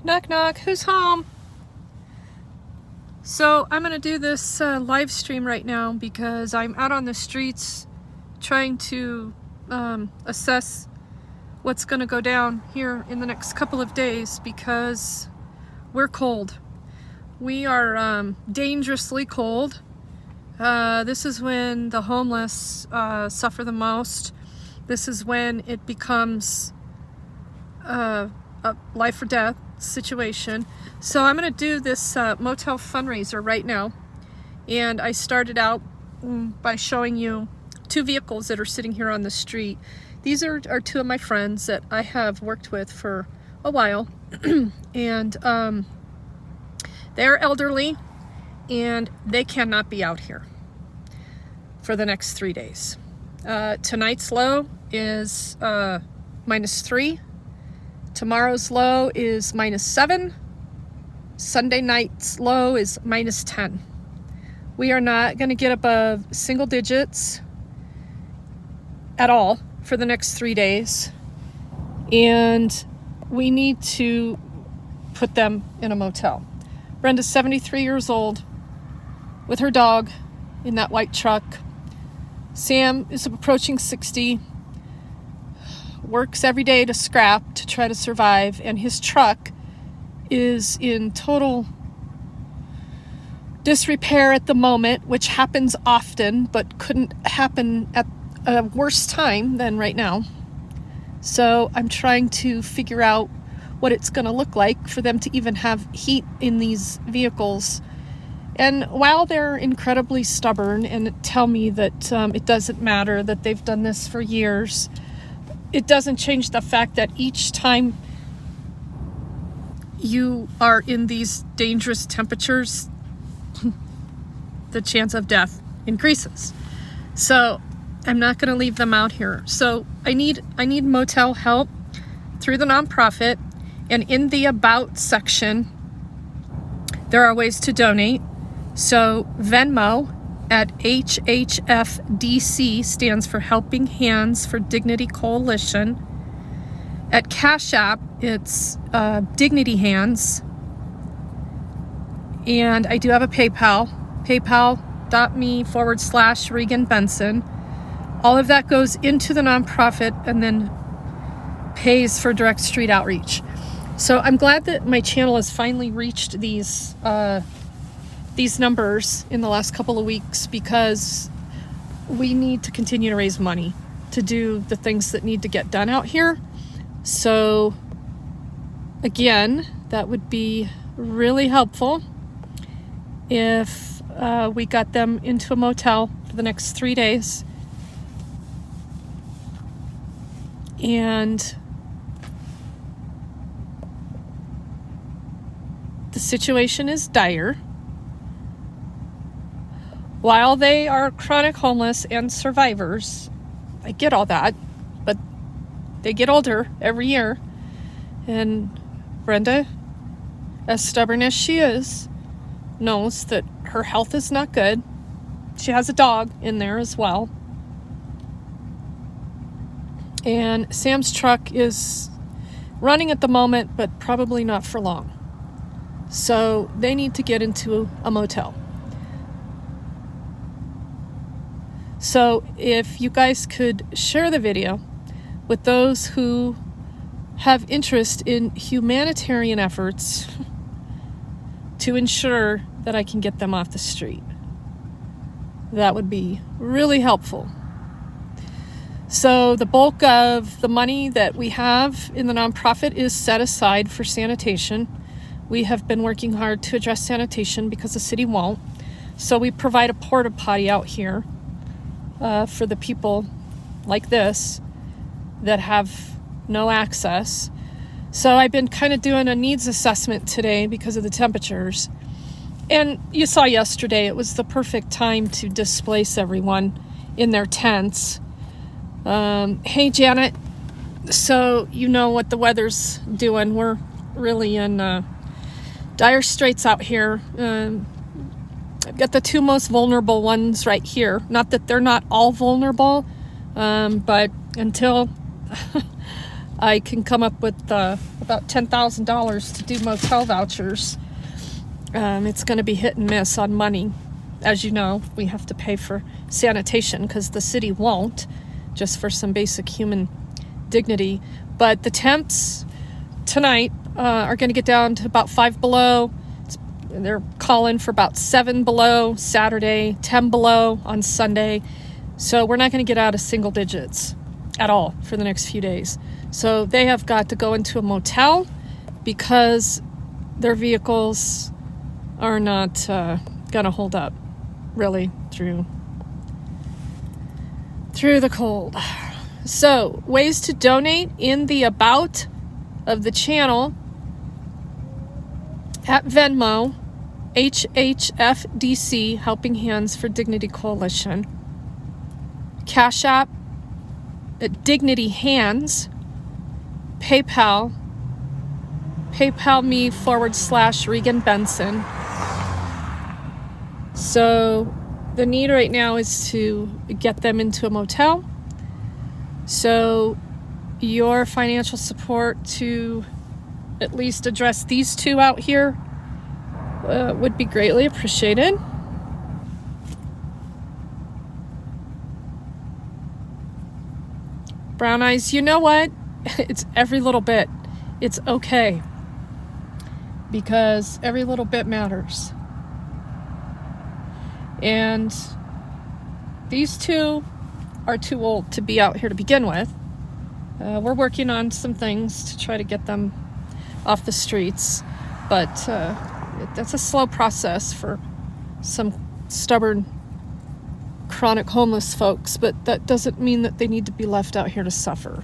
Knock knock, who's home? So I'm gonna do this live stream right now because I'm out on the streets trying to assess what's gonna go down here in the next couple of days because we're cold. We are dangerously cold. This is when the homeless suffer the most. This is when it becomes a life or death situation. So I'm going to do this Motel Fundraiser right now. And I started out by showing you two vehicles that are sitting here on the street. These are two of my friends that I have worked with for a while. And they're elderly and they cannot be out here for the next 3 days. Tonight's low is -3. Tomorrow's low is -7. Sunday night's low is -10. We are not going to get above single digits at all for the next 3 days. And we need to put them in a motel. Brenda's 73 years old with her dog in that white truck. Sam is approaching 60, works every day to scrap to try to survive, and his truck is in total disrepair at the moment, which happens often, but couldn't happen at a worse time than right now. So I'm trying to figure out what it's going to look like for them to even have heat in these vehicles. And while they're incredibly stubborn and tell me that it doesn't matter, that they've done this for years, it doesn't change the fact that each time you are in these dangerous temperatures, the chance of death increases. So I'm not going to leave them out here. So I need motel help through the nonprofit, and in the About section, there are ways to donate. So Venmo at HHFDC stands for Helping Hands for Dignity Coalition. At Cash App, it's Dignity Hands. And I do have a PayPal, paypal.me/Regan Benson. All of that goes into the nonprofit and then pays for direct street outreach. So I'm glad that my channel has finally reached these numbers in the last couple of weeks, because we need to continue to raise money to do the things that need to get done out here. So again, that would be really helpful if we got them into a motel for the next 3 days. And the situation is dire. While they are chronic homeless and survivors, I get all that, but they get older every year. And Brenda, as stubborn as she is, knows that her health is not good. She has a dog in there as well. And Sam's truck is running at the moment, but probably not for long. So they need to get into a motel. So if you guys could share the video with those who have interest in humanitarian efforts to ensure that I can get them off the street, that would be really helpful. So the bulk of the money that we have in the nonprofit is set aside for sanitation. We have been working hard to address sanitation because the city won't. So we provide a porta potty out here for the people like this that have no access. So I've been kind of doing a needs assessment today because of the temperatures. And you saw yesterday, it was the perfect time to displace everyone in their tents. Hey, Janet. So you know what the weather's doing. We're really in dire straits out here. I've got the two most vulnerable ones right here. Not that they're not all vulnerable, but until I can come up with about $10,000 to do motel vouchers. It's going to be hit and miss on money. As you know, we have to pay for sanitation because the city won't, just for some basic human dignity. But the temps tonight are going to get down to about 5 below. They're calling for about 7 below Saturday, 10 below on Sunday. So we're not going to get out of single digits at all for the next few days. So they have got to go into a motel because their vehicles are not going to hold up really through the cold. So ways to donate in the about of the channel at Venmo, HHFDC, Helping Hands for Dignity Coalition. Cash App at Dignity Hands. PayPal me / Regan Benson. So the need right now is to get them into a motel. So your financial support to at least address these two out here would be greatly appreciated. Brown Eyes, you know what? It's every little bit. It's okay. Because every little bit matters. And these two are too old to be out here to begin with. We're working on some things to try to get them off the streets. But that's a slow process for some stubborn chronic homeless folks, but that doesn't mean that they need to be left out here to suffer.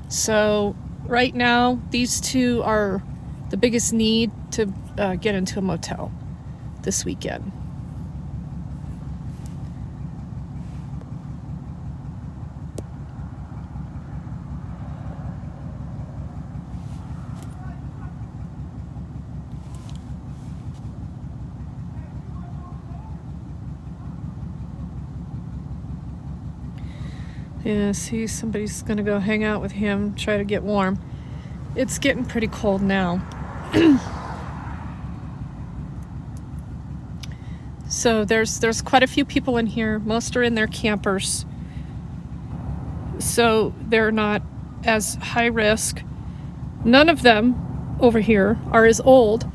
So right now, these two are the biggest need to get into a motel this weekend. Yeah, see, somebody's gonna go hang out with him, try to get warm. It's getting pretty cold now. So there's quite a few people in here. Most are in their campers. So they're not as high risk. None of them over here are as old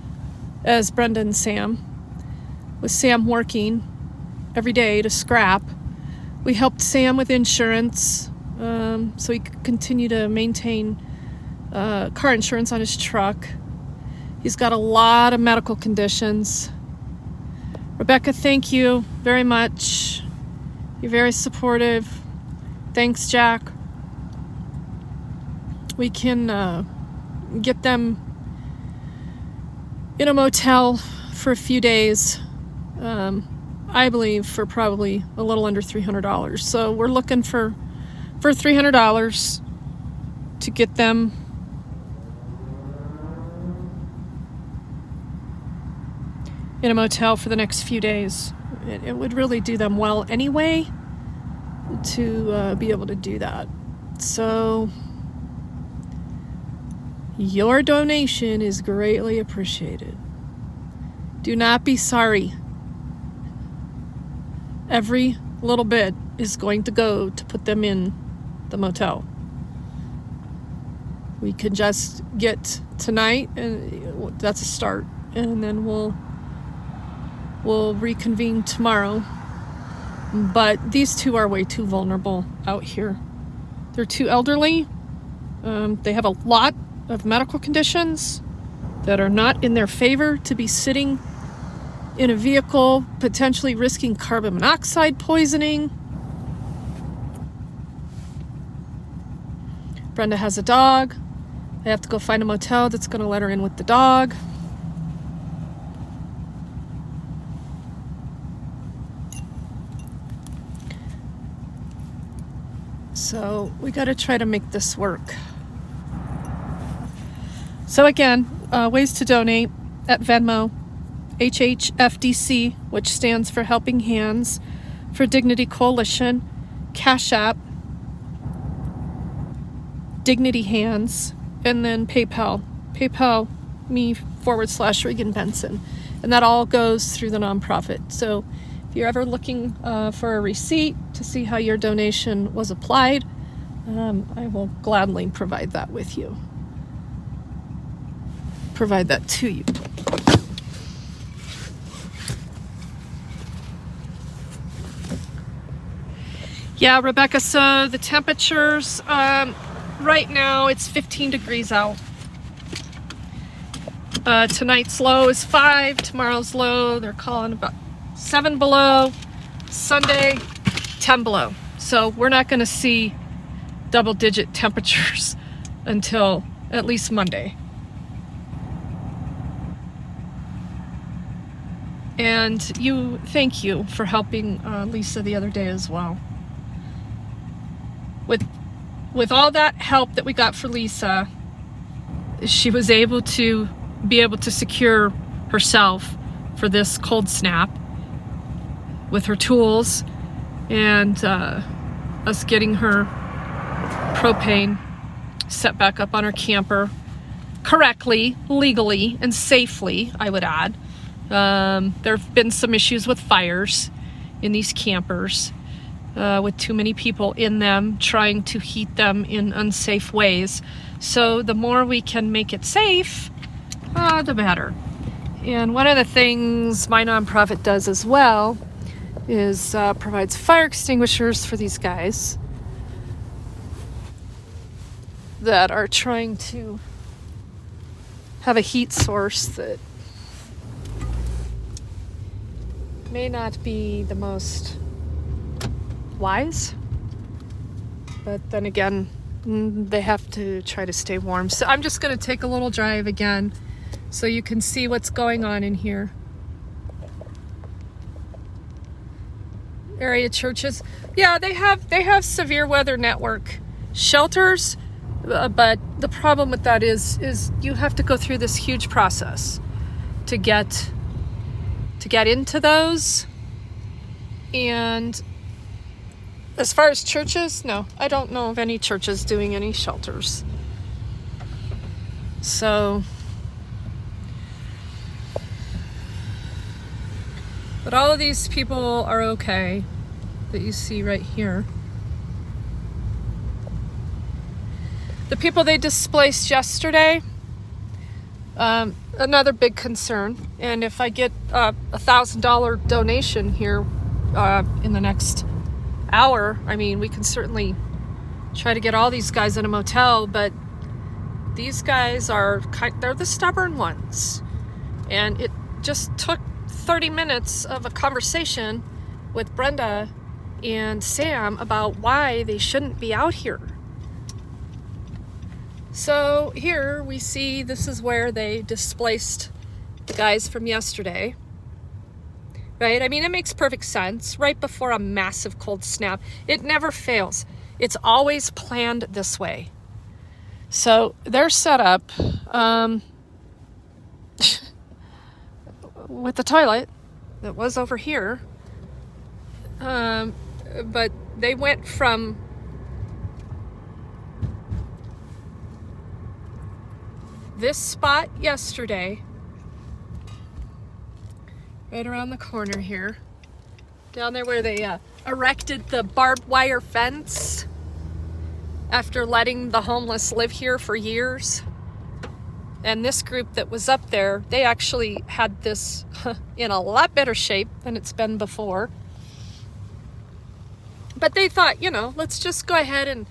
as Brenda and Sam. With Sam working every day to scrap, we helped Sam with insurance so he could continue to maintain car insurance on his truck. He's got a lot of medical conditions. Rebecca, thank you very much. You're very supportive. Thanks, Jack. We can get them in a motel for a few days. I believe for probably a little under $300. So we're looking for $300 to get them in a motel for the next few days. It would really do them well anyway to be able to do that. So your donation is greatly appreciated. Do not be sorry. Every little bit is going to go to put them in the motel. We could just get tonight, and that's a start, and then we'll reconvene tomorrow. But these two are way too vulnerable out here. They're too elderly. They have a lot of medical conditions that are not in their favor to be sitting in a vehicle, potentially risking carbon monoxide poisoning. Brenda has a dog. I have to go find a motel that's going to let her in with the dog. So we got to try to make this work. So again, ways to donate at Venmo, HHFDC, which stands for Helping Hands for Dignity Coalition, Cash App, Dignity Hands, and then PayPal me/Regan Benson. And that all goes through the nonprofit. So if you're ever looking for a receipt to see how your donation was applied, I will gladly provide that with you. Provide that to you. Yeah, Rebecca, so the temperatures, right now it's 15 degrees out. Tonight's low is 5, tomorrow's low, they're calling about 7 below, Sunday, 10 below. So we're not going to see double-digit temperatures until at least Monday. And thank you for helping Lisa the other day as well. With all that help that we got for Lisa, she was able to secure herself for this cold snap with her tools and us getting her propane set back up on her camper correctly, legally, and safely, I would add. There have been some issues with fires in these campers, with too many people in them, trying to heat them in unsafe ways. So the more we can make it safe, the better. And one of the things my nonprofit does as well is provides fire extinguishers for these guys that are trying to have a heat source that may not be the most wise, but then again, they have to try to stay warm. So I'm just going to take a little drive again so you can see what's going on in here. Area churches, yeah, they have severe weather network shelters, but the problem with that is you have to go through this huge process to get into those. And as far as churches, no, I don't know of any churches doing any shelters. So, but all of these people are okay that you see right here. The people they displaced yesterday, another big concern. And if I get a $1,000 donation here in the next hour, I mean, we can certainly try to get all these guys in a motel, but these guys they're the stubborn ones. And it just took 30 minutes of a conversation with Brenda and Sam about why they shouldn't be out here. So here we see this is where they displaced the guys from yesterday. Right? I mean, it makes perfect sense. Right before a massive cold snap. It never fails. It's always planned this way. So they're set up with the toilet that was over here. But they went from this spot yesterday, right around the corner here, down there where they erected the barbed wire fence after letting the homeless live here for years. And this group that was up there, they actually had this in a lot better shape than it's been before. But they thought, let's just go ahead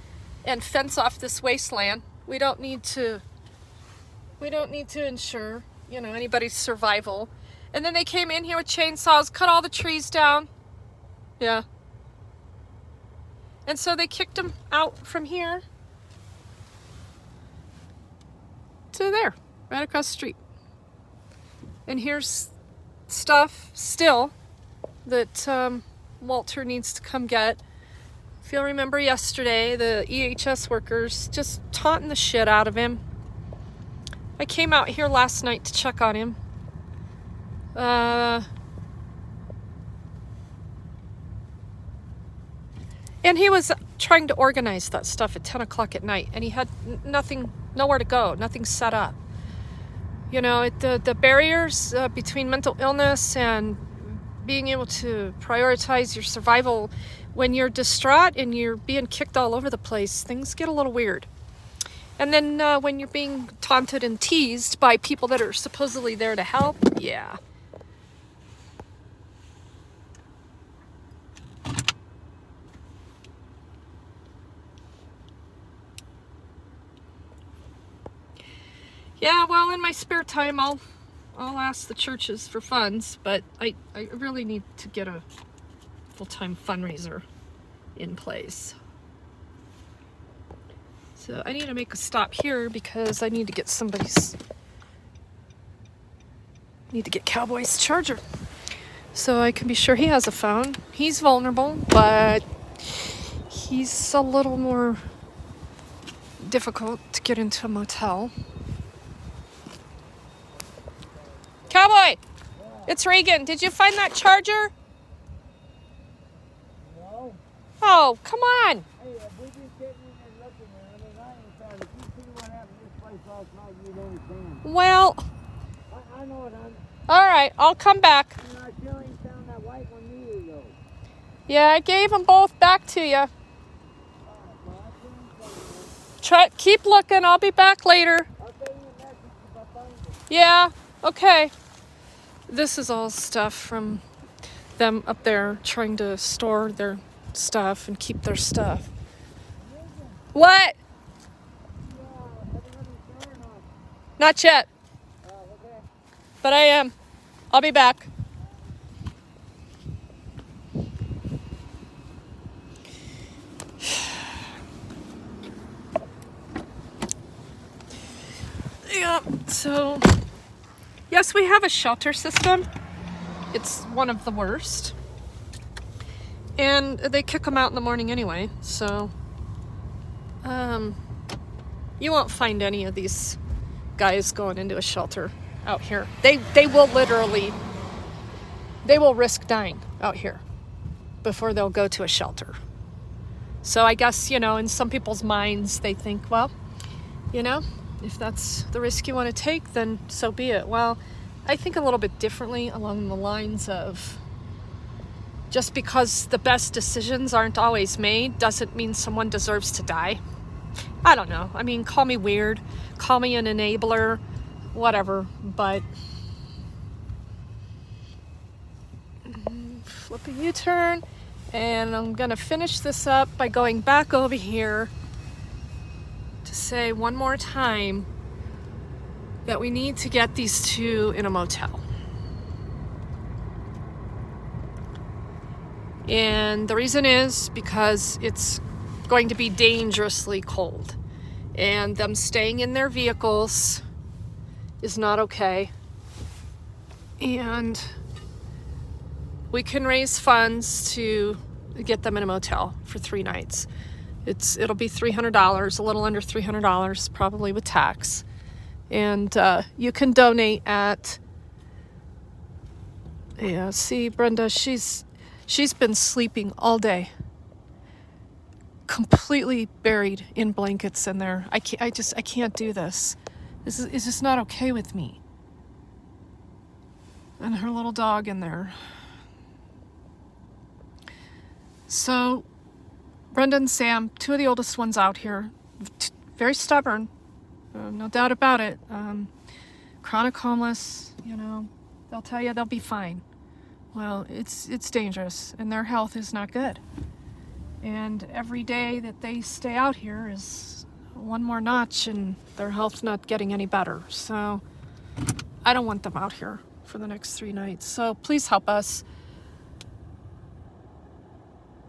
and fence off this wasteland. We don't need to ensure, anybody's survival. And then they came in here with chainsaws, cut all the trees down. Yeah. And so they kicked them out from here to there, right across the street. And here's stuff still that Walter needs to come get. If you'll remember yesterday, the EHS workers just taunting the shit out of him. I came out here last night to check on him. And he was trying to organize that stuff at 10 o'clock at night, and he had nowhere to go, nothing set up. You know, the barriers between mental illness and being able to prioritize your survival when you're distraught and you're being kicked all over the place, things get a little weird. And then when you're being taunted and teased by people that are supposedly there to help, yeah. Yeah, well, in my spare time, I'll ask the churches for funds, but I really need to get a full-time fundraiser in place. So I need to make a stop here because I need to get Cowboy's charger so I can be sure he has a phone. He's vulnerable, but he's a little more difficult to get into a motel. Cowboy, it's Reagan. Did you find that charger? No. Oh, come on. Hey, we've been sitting in there looking at it. I ain't found it. You see what happened to this place last night, you'd understand. Well, I know it, honey. All right, I'll come back. You know, I still ain't found that white one either, though. Yeah, I gave them both back to you. Well, I still ain't found it. Keep looking. I'll be back later. I'll send you a message if I find it. Yeah, okay. This is all stuff from them up there trying to store their stuff and keep their stuff. What? Not yet. Okay. But I am. I'll be back. Yeah, so yes, we have a shelter system. It's one of the worst. And they kick them out in the morning anyway, so you won't find any of these guys going into a shelter out here. They will risk dying out here before they'll go to a shelter. So I guess, you know, in some people's minds, they think, well, you know, if that's the risk you want to take, then so be it. Well, I think a little bit differently along the lines of just because the best decisions aren't always made doesn't mean someone deserves to die. I don't know. I mean, call me weird, call me an enabler, whatever, but flip a U-turn, and I'm gonna finish this up by going back over here to say one more time that we need to get these two in a motel. And the reason is because it's going to be dangerously cold, and them staying in their vehicles is not okay. And we can raise funds to get them in a motel for 3 nights. It'll be $300, a little under $300, probably with tax. And you can donate at, yeah, see, Brenda, she's been sleeping all day, completely buried in blankets in there. I can't do this. It's just not okay with me. And her little dog in there. So, Brenda and Sam, 2 of the oldest ones out here, very stubborn, no doubt about it. Chronic homeless, you know, they'll tell you they'll be fine. Well, it's dangerous, and their health is not good. And every day that they stay out here is one more notch, and their health's not getting any better. So I don't want them out here for the next 3 nights. So please help us.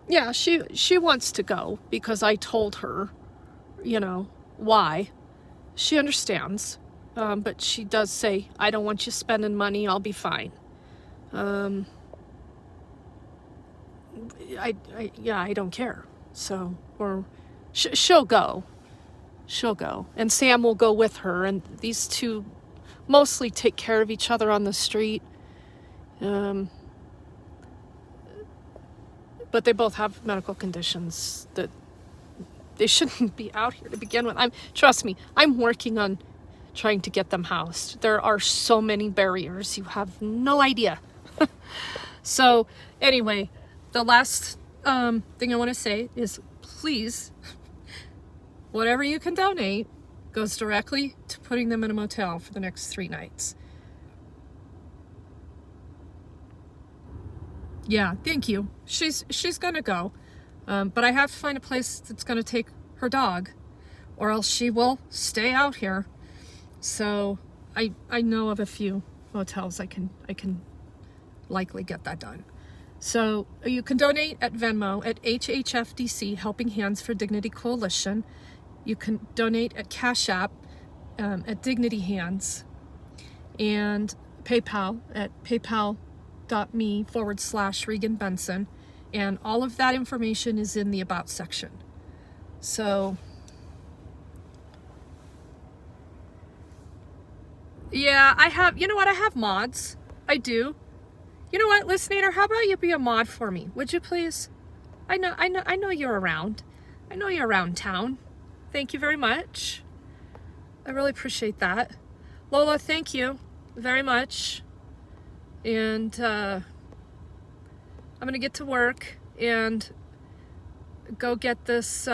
Yeah, she wants to go because I told her, you know, why. She understands, but she does say, I don't want you spending money, I'll be fine. I don't care. So, or she'll go. She'll go. And Sam will go with her, and these two mostly take care of each other on the street. But they both have medical conditions that They shouldn't be out here to begin with. Trust me, I'm working on trying to get them housed. There are so many barriers. You have no idea. So anyway, the last thing I want to say is, please, whatever you can donate goes directly to putting them in a motel for the next 3 nights. Yeah, thank you. She's gonna go, but I have to find a place that's gonna take her dog, or else she will stay out here. So I know of a few motels I can likely get that done. So you can donate at Venmo at HHFDC, Helping Hands for Dignity Coalition. You can donate at Cash App at Dignity Hands, and PayPal at paypal.me/Regan Benson. And all of that information is in the About section. So yeah, I have, you know what, I have mods. I do. You know what, listener, how about you be a mod for me? Would you please? I know you're around. I know you're around town. Thank you very much. I really appreciate that. Lola, thank you very much. And I'm gonna get to work and go get this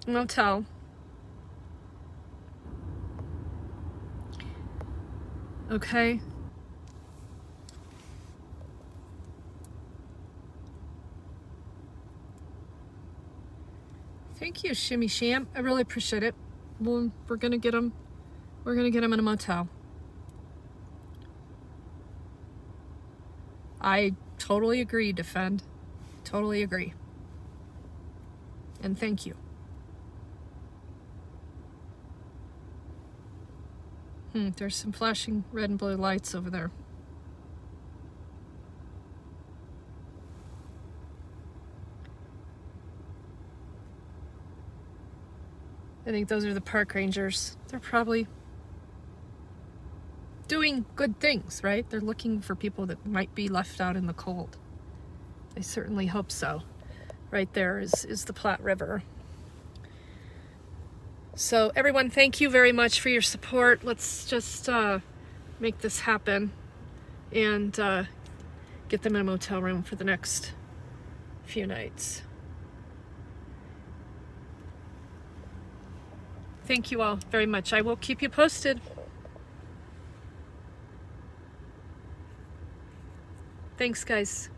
motel. Okay. Thank you, Shimmy Sham. I really appreciate it. Well, we're gonna get him. We're gonna get him in a motel. I totally agree, Defend. Totally agree. And thank you. There's some flashing red and blue lights over there. I think those are the park rangers. They're probably doing good things, right? They're looking for people that might be left out in the cold. I certainly hope so. Right there is the Platte River. So everyone, thank you very much for your support. Let's just make this happen and get them in a motel room for the next few nights. Thank you all very much. I will keep you posted. Thanks, guys.